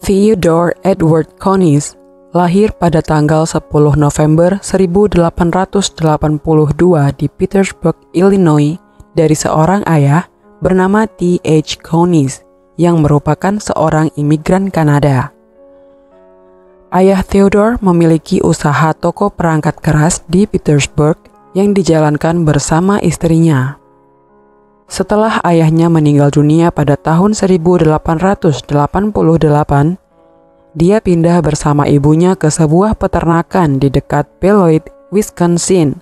Theodore Edward Connis lahir pada tanggal 10 November 1882 di Petersburg, Illinois, dari seorang ayah bernama T.H. Connis yang merupakan seorang imigran Kanada. Ayah Theodore memiliki usaha toko perangkat keras di Petersburg yang dijalankan bersama istrinya. Setelah ayahnya meninggal dunia pada tahun 1888, dia pindah bersama ibunya ke sebuah peternakan di dekat Beloit, Wisconsin,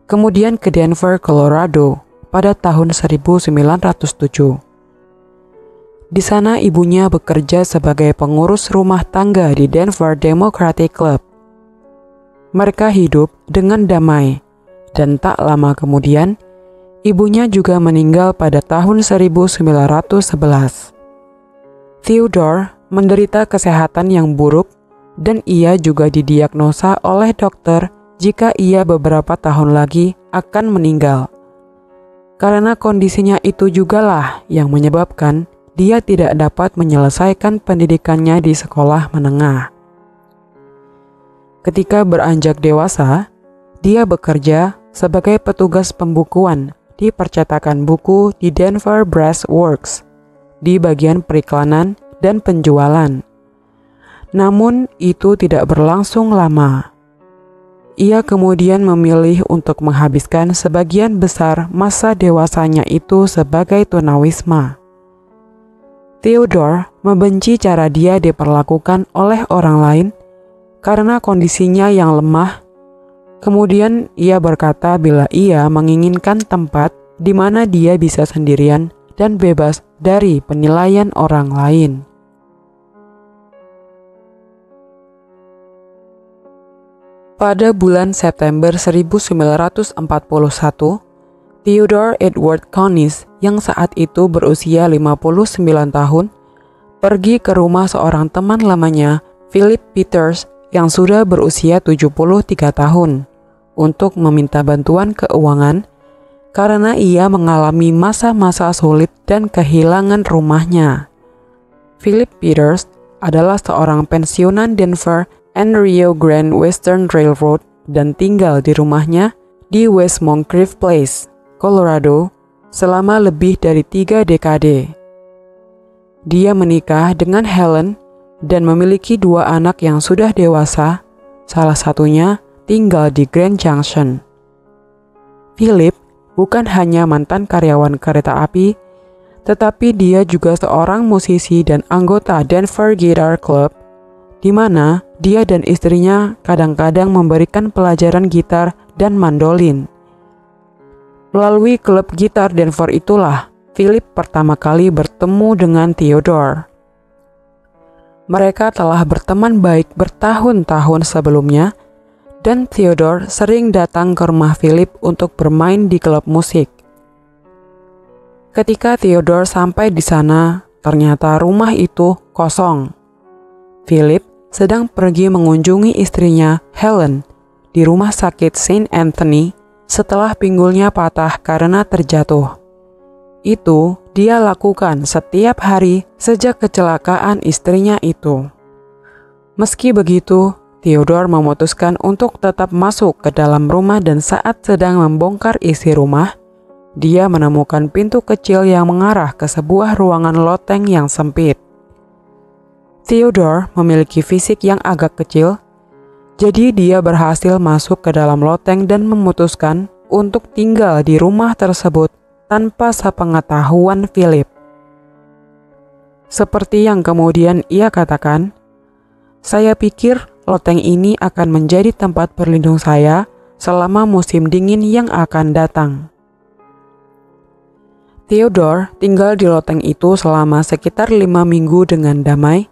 kemudian ke Denver, Colorado pada tahun 1907. Di sana ibunya bekerja sebagai pengurus rumah tangga di Denver Democratic Club. Mereka hidup dengan damai, dan tak lama kemudian, ibunya juga meninggal pada tahun 1911. Theodore menderita kesehatan yang buruk dan ia juga didiagnosa oleh dokter jika ia beberapa tahun lagi akan meninggal. Karena kondisinya itu jugalah yang menyebabkan dia tidak dapat menyelesaikan pendidikannya di sekolah menengah. Ketika beranjak dewasa, dia bekerja sebagai petugas pembukuan di percetakan buku di Denver Brass Works, di bagian periklanan dan penjualan. Namun itu tidak berlangsung lama. Ia kemudian memilih untuk menghabiskan sebagian besar masa dewasanya itu sebagai tunawisma. Theodore membenci cara dia diperlakukan oleh orang lain karena kondisinya yang lemah. Kemudian ia berkata bila ia menginginkan tempat di mana dia bisa sendirian dan bebas dari penilaian orang lain. Pada bulan September 1941, Theodore Edward Connis yang saat itu berusia 59 tahun pergi ke rumah seorang teman lamanya, Philip Peters, yang sudah berusia 73 tahun untuk meminta bantuan keuangan karena ia mengalami masa-masa sulit dan kehilangan rumahnya. Philip Peters adalah seorang pensiunan Denver and Rio Grande Western Railroad dan tinggal di rumahnya di West Moncrief Place, Colorado, selama lebih dari 3 dekade. Dia menikah dengan Helen dan memiliki 2 anak yang sudah dewasa, salah satunya tinggal di Grand Junction. Philip bukan hanya mantan karyawan kereta api, tetapi dia juga seorang musisi dan anggota Denver Guitar Club, di mana dia dan istrinya kadang-kadang memberikan pelajaran gitar dan mandolin. Melalui klub gitar Denver itulah Philip pertama kali bertemu dengan Theodore. Mereka telah berteman baik bertahun-tahun sebelumnya, dan Theodore sering datang ke rumah Philip untuk bermain di klub musik. Ketika Theodore sampai di sana, ternyata rumah itu kosong. Philip sedang pergi mengunjungi istrinya, Helen, di rumah sakit Saint Anthony setelah pinggulnya patah karena terjatuh. Itu dia lakukan setiap hari sejak kecelakaan istrinya itu. Meski begitu, Theodore memutuskan untuk tetap masuk ke dalam rumah dan saat sedang membongkar isi rumah, dia menemukan pintu kecil yang mengarah ke sebuah ruangan loteng yang sempit. Theodore memiliki fisik yang agak kecil, jadi dia berhasil masuk ke dalam loteng dan memutuskan untuk tinggal di rumah tersebut tanpa sepengetahuan Philip. Seperti yang kemudian ia katakan, "Saya pikir loteng ini akan menjadi tempat berlindung saya selama musim dingin yang akan datang." Theodore tinggal di loteng itu selama sekitar 5 minggu dengan damai,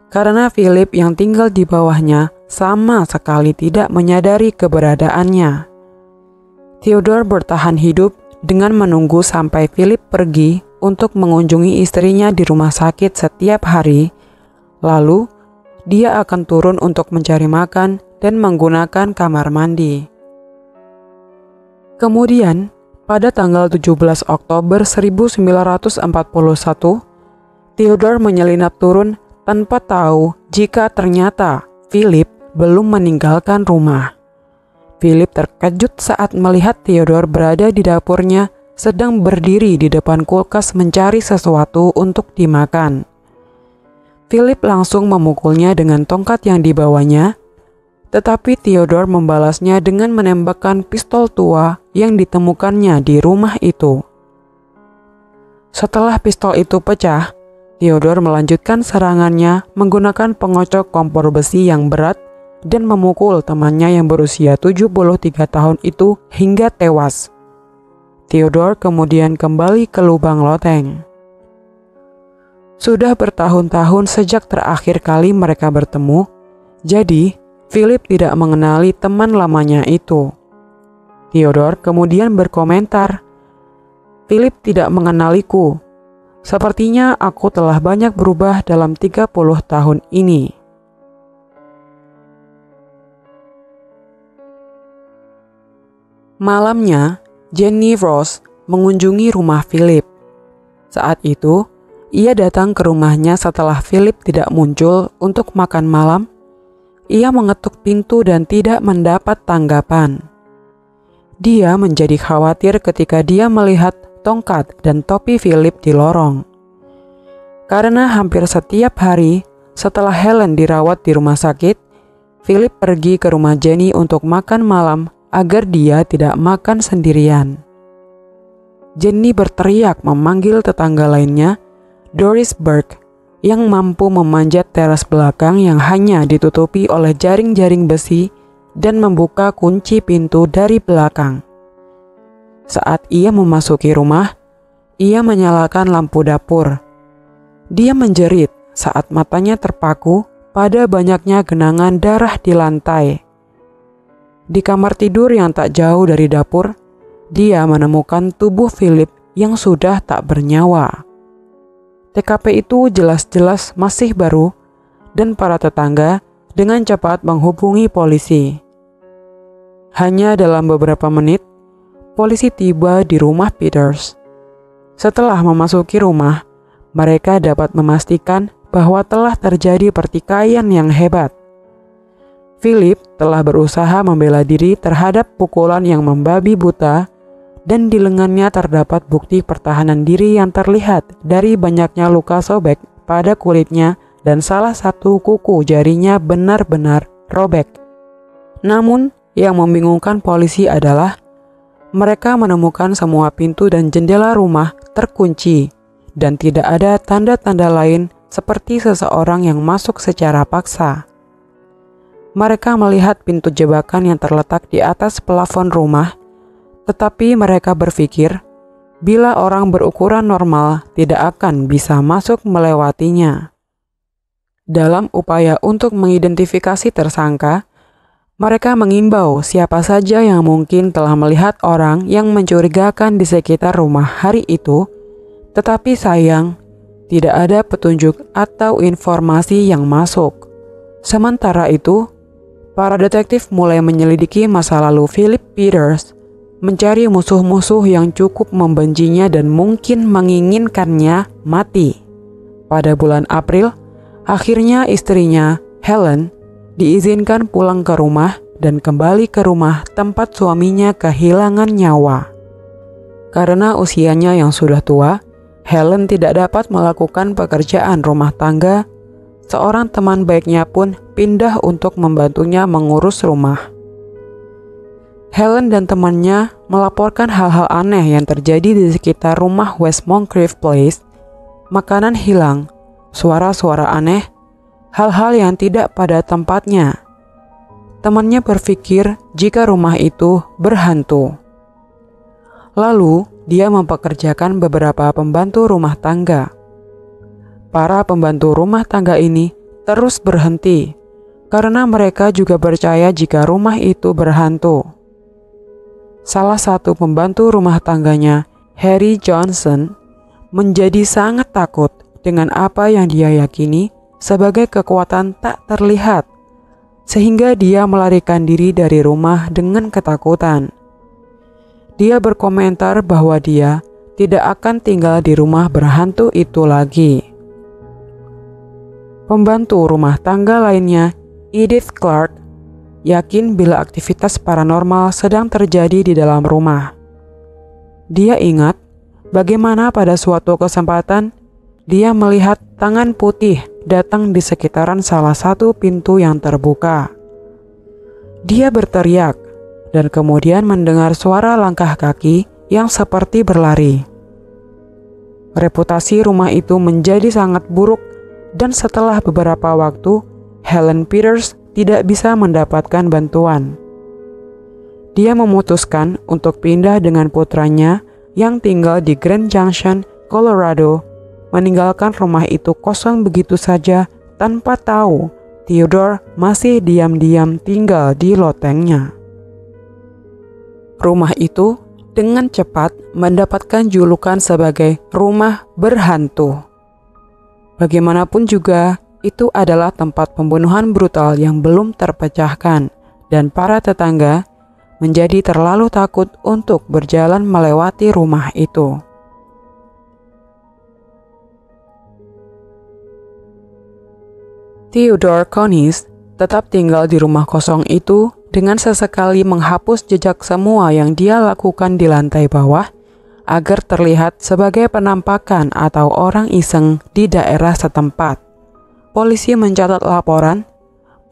karena Philip yang tinggal di bawahnya sama sekali tidak menyadari keberadaannya. Theodore bertahan hidup dengan menunggu sampai Philip pergi untuk mengunjungi istrinya di rumah sakit setiap hari, lalu dia akan turun untuk mencari makan dan menggunakan kamar mandi. Kemudian, pada tanggal 17 Oktober 1941, Theodore menyelinap turun tanpa tahu jika ternyata Philip belum meninggalkan rumah. Philip terkejut saat melihat Theodore berada di dapurnya sedang berdiri di depan kulkas mencari sesuatu untuk dimakan. Philip langsung memukulnya dengan tongkat yang dibawanya, tetapi Theodore membalasnya dengan menembakkan pistol tua yang ditemukannya di rumah itu. Setelah pistol itu pecah, Theodore melanjutkan serangannya menggunakan pengocok kompor besi yang berat dan memukul temannya yang berusia 73 tahun itu hingga tewas. Theodore kemudian kembali ke lubang loteng. Sudah bertahun-tahun sejak terakhir kali mereka bertemu, jadi Philip tidak mengenali teman lamanya itu. Theodore kemudian berkomentar, "Philip tidak mengenaliku. Sepertinya aku telah banyak berubah dalam 30 tahun ini." Malamnya, Jenny Rose mengunjungi rumah Philip. Saat itu, ia datang ke rumahnya setelah Philip tidak muncul untuk makan malam. Ia mengetuk pintu dan tidak mendapat tanggapan. Dia menjadi khawatir ketika dia melihat tongkat dan topi Philip di lorong. Karena hampir setiap hari setelah Helen dirawat di rumah sakit, Philip pergi ke rumah Jenny untuk makan malam agar dia tidak makan sendirian. Jenny berteriak memanggil tetangga lainnya, Doris Burke, yang mampu memanjat teras belakang yang hanya ditutupi oleh jaring-jaring besi dan membuka kunci pintu dari belakang. Saat ia memasuki rumah, ia menyalakan lampu dapur. Dia menjerit saat matanya terpaku pada banyaknya genangan darah di lantai. Di kamar tidur yang tak jauh dari dapur, dia menemukan tubuh Philip yang sudah tak bernyawa. TKP itu jelas-jelas masih baru dan para tetangga dengan cepat menghubungi polisi. Hanya dalam beberapa menit, polisi tiba di rumah Peters. Setelah memasuki rumah, mereka dapat memastikan bahwa telah terjadi pertikaian yang hebat. Philip telah berusaha membela diri terhadap pukulan yang membabi buta, dan di lengannya terdapat bukti pertahanan diri yang terlihat dari banyaknya luka sobek pada kulitnya dan salah satu kuku jarinya benar-benar robek. Namun, yang membingungkan polisi adalah mereka menemukan semua pintu dan jendela rumah terkunci dan tidak ada tanda-tanda lain seperti seseorang yang masuk secara paksa. Mereka melihat pintu jebakan yang terletak di atas plafon rumah, tetapi mereka berpikir bila orang berukuran normal tidak akan bisa masuk melewatinya. Dalam upaya untuk mengidentifikasi tersangka, mereka mengimbau siapa saja yang mungkin telah melihat orang yang mencurigakan di sekitar rumah hari itu, tetapi sayang, tidak ada petunjuk atau informasi yang masuk. Sementara itu, para detektif mulai menyelidiki masa lalu Philip Peters, mencari musuh-musuh yang cukup membencinya dan mungkin menginginkannya mati. Pada bulan April, akhirnya istrinya, Helen, diizinkan pulang ke rumah dan kembali ke rumah tempat suaminya kehilangan nyawa. Karena usianya yang sudah tua, Helen tidak dapat melakukan pekerjaan rumah tangga. Seorang teman baiknya pun pindah untuk membantunya mengurus rumah. Helen dan temannya melaporkan hal-hal aneh yang terjadi di sekitar rumah West Moncrief Place. Makanan hilang, suara-suara aneh, hal-hal yang tidak pada tempatnya. Temannya berpikir jika rumah itu berhantu. Lalu, dia mempekerjakan beberapa pembantu rumah tangga. Para pembantu rumah tangga ini terus berhenti karena mereka juga percaya jika rumah itu berhantu. Salah satu pembantu rumah tangganya, Harry Johnson, menjadi sangat takut dengan apa yang dia yakini sebagai kekuatan tak terlihat, sehingga dia melarikan diri dari rumah dengan ketakutan. Dia berkomentar bahwa dia tidak akan tinggal di rumah berhantu itu lagi. Pembantu rumah tangga lainnya, Edith Clark, yakin bila aktivitas paranormal sedang terjadi di dalam rumah. Dia ingat bagaimana pada suatu kesempatan dia melihat tangan putih datang di sekitaran salah satu pintu yang terbuka. Dia berteriak dan kemudian mendengar suara langkah kaki yang seperti berlari. Reputasi rumah itu menjadi sangat buruk dan setelah beberapa waktu, Helen Peters tidak bisa mendapatkan bantuan. Dia memutuskan untuk pindah dengan putranya yang tinggal di Grand Junction, Colorado, meninggalkan rumah itu kosong begitu saja tanpa tahu Theodore masih diam-diam tinggal di lotengnya. Rumah itu dengan cepat mendapatkan julukan sebagai rumah berhantu. Bagaimanapun juga, itu adalah tempat pembunuhan brutal yang belum terpecahkan dan para tetangga menjadi terlalu takut untuk berjalan melewati rumah itu. Theodore Connis tetap tinggal di rumah kosong itu dengan sesekali menghapus jejak semua yang dia lakukan di lantai bawah agar terlihat sebagai penampakan atau orang iseng di daerah setempat. Polisi mencatat laporan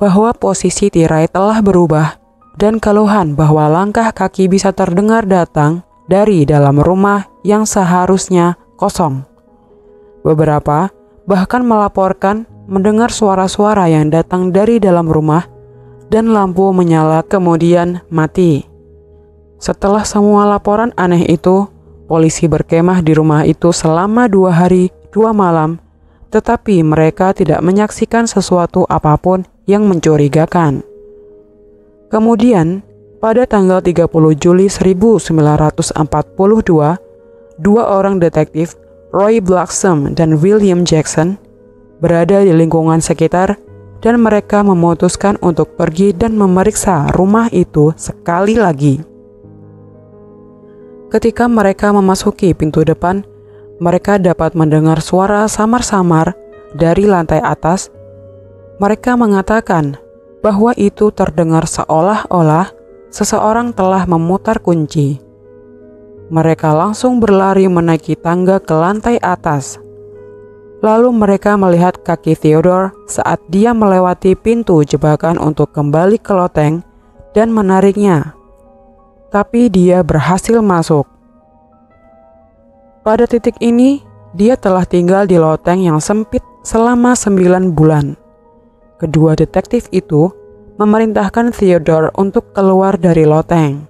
bahwa posisi tirai telah berubah dan keluhan bahwa langkah kaki bisa terdengar datang dari dalam rumah yang seharusnya kosong. Beberapa bahkan melaporkan mendengar suara-suara yang datang dari dalam rumah dan lampu menyala kemudian mati. Setelah semua laporan aneh itu, polisi berkemah di rumah itu selama 2 hari 2 malam, tetapi mereka tidak menyaksikan sesuatu apapun yang mencurigakan. Kemudian, pada tanggal 30 Juli 1942, 2 orang detektif, Roy Blacksom dan William Jackson, berada di lingkungan sekitar dan mereka memutuskan untuk pergi dan memeriksa rumah itu sekali lagi. Ketika mereka memasuki pintu depan, mereka dapat mendengar suara samar-samar dari lantai atas. Mereka mengatakan bahwa itu terdengar seolah-olah seseorang telah memutar kunci. Mereka langsung berlari menaiki tangga ke lantai atas. Lalu mereka melihat kaki Theodore saat dia melewati pintu jebakan untuk kembali ke loteng dan menariknya. Tapi dia berhasil masuk. Pada titik ini, dia telah tinggal di loteng yang sempit selama 9 bulan. Kedua detektif itu memerintahkan Theodore untuk keluar dari loteng.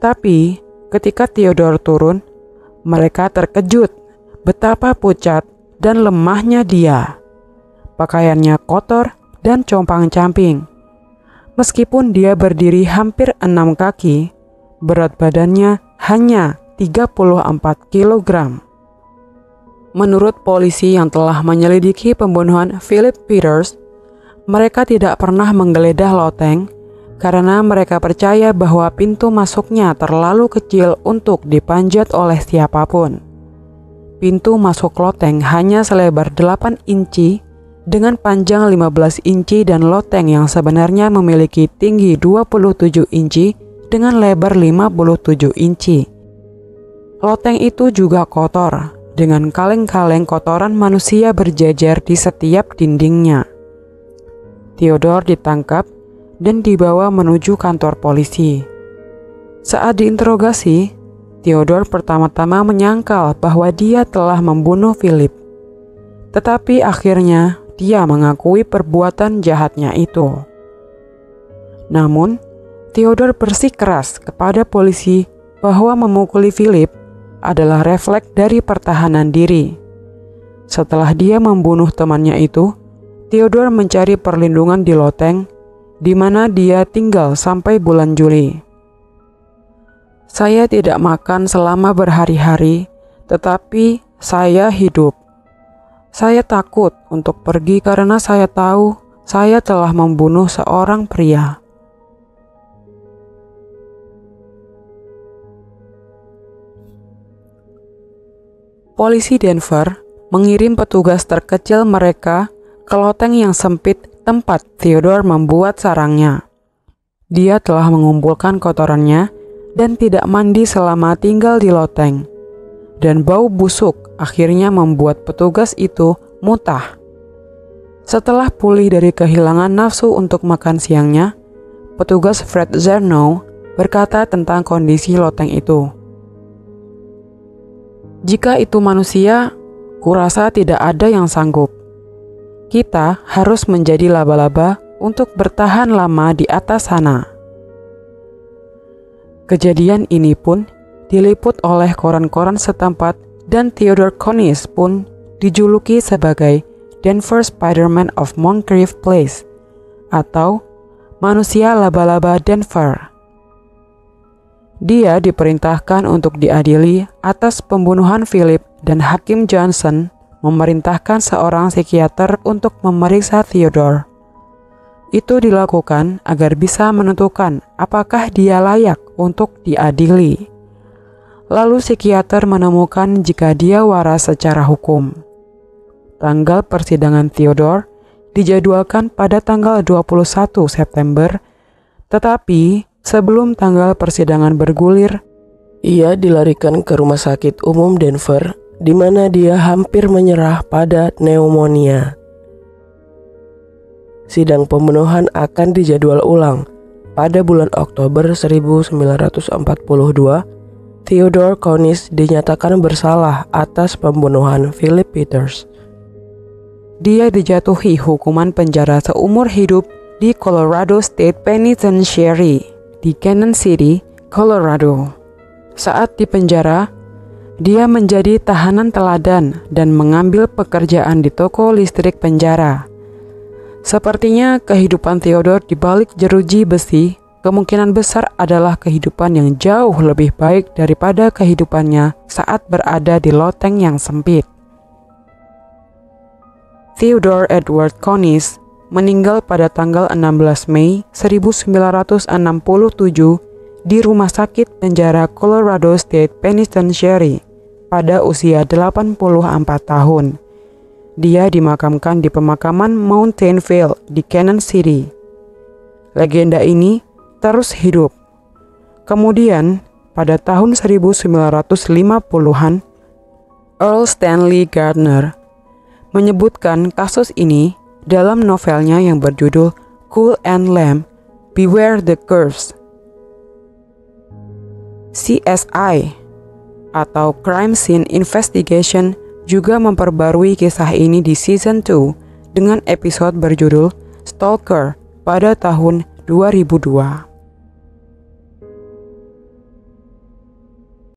Tapi ketika Theodore turun, mereka terkejut betapa pucat dan lemahnya dia. Pakaiannya kotor dan compang-camping. Meskipun dia berdiri hampir 6 kaki, berat badannya hanya 34 kg. Menurut polisi yang telah menyelidiki pembunuhan Philip Peters, mereka tidak pernah menggeledah loteng karena mereka percaya bahwa pintu masuknya terlalu kecil untuk dipanjat oleh siapapun. Pintu masuk loteng hanya selebar 8 inci dengan panjang 15 inci dan loteng yang sebenarnya memiliki tinggi 27 inci dengan lebar 57 inci. Loteng itu juga kotor, dengan kaleng-kaleng kotoran manusia berjejer di setiap dindingnya. Theodore ditangkap dan dibawa menuju kantor polisi. Saat diinterogasi, Theodore pertama-tama menyangkal bahwa dia telah membunuh Philip. Tetapi akhirnya dia mengakui perbuatan jahatnya itu. Namun, Theodore bersikeras kepada polisi bahwa memukuli Philip adalah refleks dari pertahanan diri. Setelah dia membunuh temannya itu, Theodore mencari perlindungan di loteng, di mana dia tinggal sampai bulan Juli. Saya tidak makan selama berhari-hari, tetapi saya hidup. Saya takut untuk pergi karena saya tahu saya telah membunuh seorang pria. Polisi Denver mengirim petugas terkecil mereka ke loteng yang sempit tempat Theodore membuat sarangnya. Dia telah mengumpulkan kotorannya dan tidak mandi selama tinggal di loteng. Dan bau busuk akhirnya membuat petugas itu muntah. Setelah pulih dari kehilangan nafsu untuk makan siangnya, petugas Fred Zernow berkata tentang kondisi loteng itu. "Jika itu manusia, kurasa tidak ada yang sanggup. Kita harus menjadi laba-laba untuk bertahan lama di atas sana." Kejadian ini pun diliput oleh koran-koran setempat dan Theodore Connis pun dijuluki sebagai Denver Spider-Man of Moncrief Place atau manusia laba-laba Denver. Dia diperintahkan untuk diadili atas pembunuhan Philip dan Hakim Johnson memerintahkan seorang psikiater untuk memeriksa Theodore. Itu dilakukan agar bisa menentukan apakah dia layak untuk diadili. Lalu psikiater menemukan jika dia waras secara hukum. Tanggal persidangan Theodore dijadwalkan pada tanggal 21 September, tetapi sebelum tanggal persidangan bergulir, ia dilarikan ke rumah sakit umum Denver, di mana dia hampir menyerah pada pneumonia. Sidang pembunuhan akan dijadwal ulang pada bulan Oktober 1942. Theodore Connis dinyatakan bersalah atas pembunuhan Philip Peters. Dia dijatuhi hukuman penjara seumur hidup di Colorado State Penitentiary di Canyon City, Colorado. Saat di penjara, dia menjadi tahanan teladan dan mengambil pekerjaan di toko listrik penjara. Sepertinya kehidupan Theodore di balik jeruji besi kemungkinan besar adalah kehidupan yang jauh lebih baik daripada kehidupannya saat berada di loteng yang sempit. Theodore Edward Connis meninggal pada tanggal 16 Mei 1967 di rumah sakit penjara Colorado State Penitentiary pada usia 84 tahun. Dia dimakamkan di pemakaman Mountain Vale di Canyon City. Legenda ini terus hidup. Kemudian, pada tahun 1950-an, Earl Stanley Gardner menyebutkan kasus ini dalam novelnya yang berjudul Cool and Lamb, Beware the Curse. CSI atau Crime Scene Investigation juga memperbarui kisah ini di season 2 dengan episode berjudul Stalker pada tahun 2002.